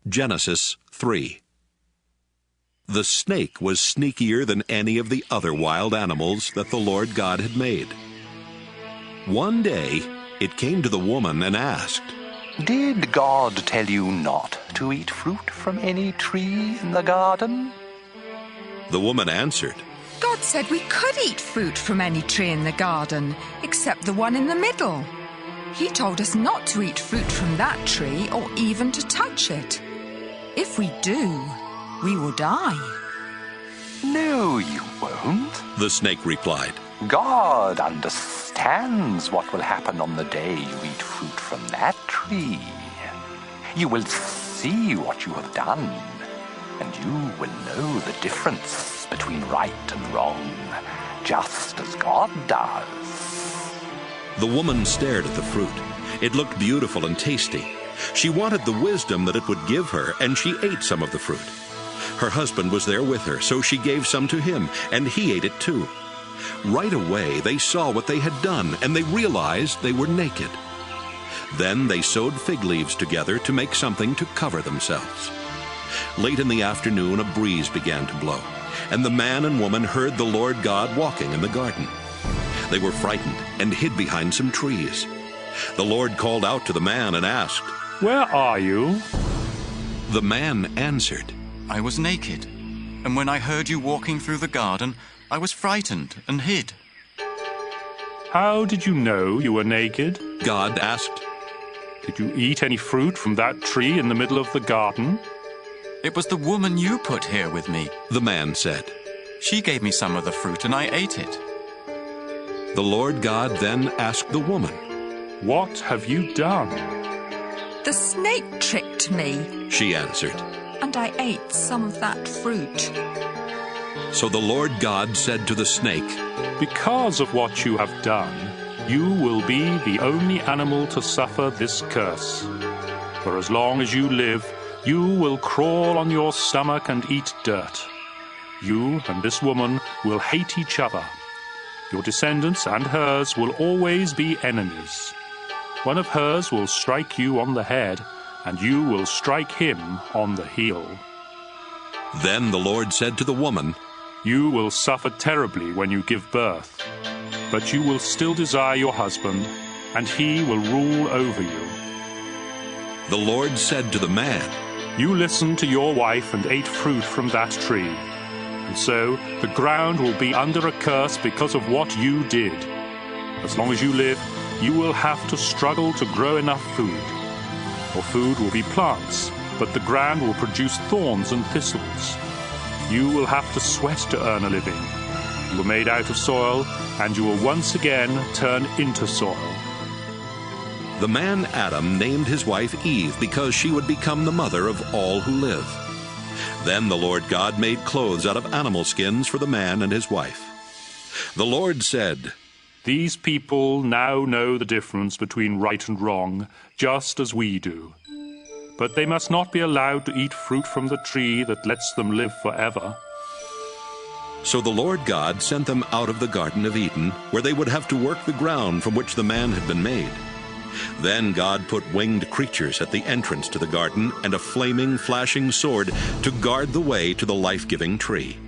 Genesis 3. The snake was sneakier than any of the other wild animals that the Lord God had made. One day it came to the woman and asked, "Did God tell you not to eat fruit from any tree in the garden?" The woman answered, God said we could eat fruit from any tree in the garden, except the one in the middle. He told us not to eat fruit from that tree or even to touch it. If we do, we will die. "No, you won't. the snake replied. God understands what will happen on the day you eat fruit from that tree. You will see what you have done, and you will know the difference between right and wrong, just as God does." The woman stared at the fruit. It looked beautiful and tasty. She wanted the wisdom that it would give her, and she ate some of the fruit. Her husband was there with her, so she gave some to him, and he ate it too. Right away they saw what they had done, and they realized they were naked. Then they sewed fig leaves together to make something to cover themselves. Late in the afternoon a breeze began to blow, and the man and woman heard the Lord God walking in the garden. They were frightened and hid behind some trees. The Lord called out to the man and asked, "Where are you?" The man answered, "I was naked, and when I heard you walking through the garden, I was frightened and hid." "How did you know you were naked? God asked. Did you eat any fruit from that tree in the middle of the garden?" "It was the woman you put here with me. The man said. She gave me some of the fruit and I ate it." The Lord God then asked the woman, "What have you done?" The snake tricked me, she answered. and I ate some of that fruit. So the Lord God said to the snake, "Because of what you have done, you will be the only animal to suffer this curse. For as long as you live, you will crawl on your stomach and eat dirt. You and this woman will hate each other. Your descendants and hers will always be enemies. One of hers will strike you on the head, and you will strike him on the heel." Then the Lord said to the woman, "You will suffer terribly when you give birth, but you will still desire your husband, and he will rule over you." The Lord said to the man, "You listened to your wife and ate fruit from that tree, and so the ground will be under a curse because of what you did. As long as you live, you will have to struggle to grow enough food. Your food will be plants, but the ground will produce thorns and thistles. You will have to sweat to earn a living. You were made out of soil, and you will once again turn into soil." The man Adam named his wife Eve because she would become the mother of all who live. Then the Lord God made clothes out of animal skins for the man and his wife. The Lord said, "These people now know the difference between right and wrong, just as we do. But they must not be allowed to eat fruit from the tree that lets them live forever." So the Lord God sent them out of the Garden of Eden, where they would have to work the ground from which the man had been made. Then God put winged creatures at the entrance to the garden and a flaming, flashing sword to guard the way to the life-giving tree.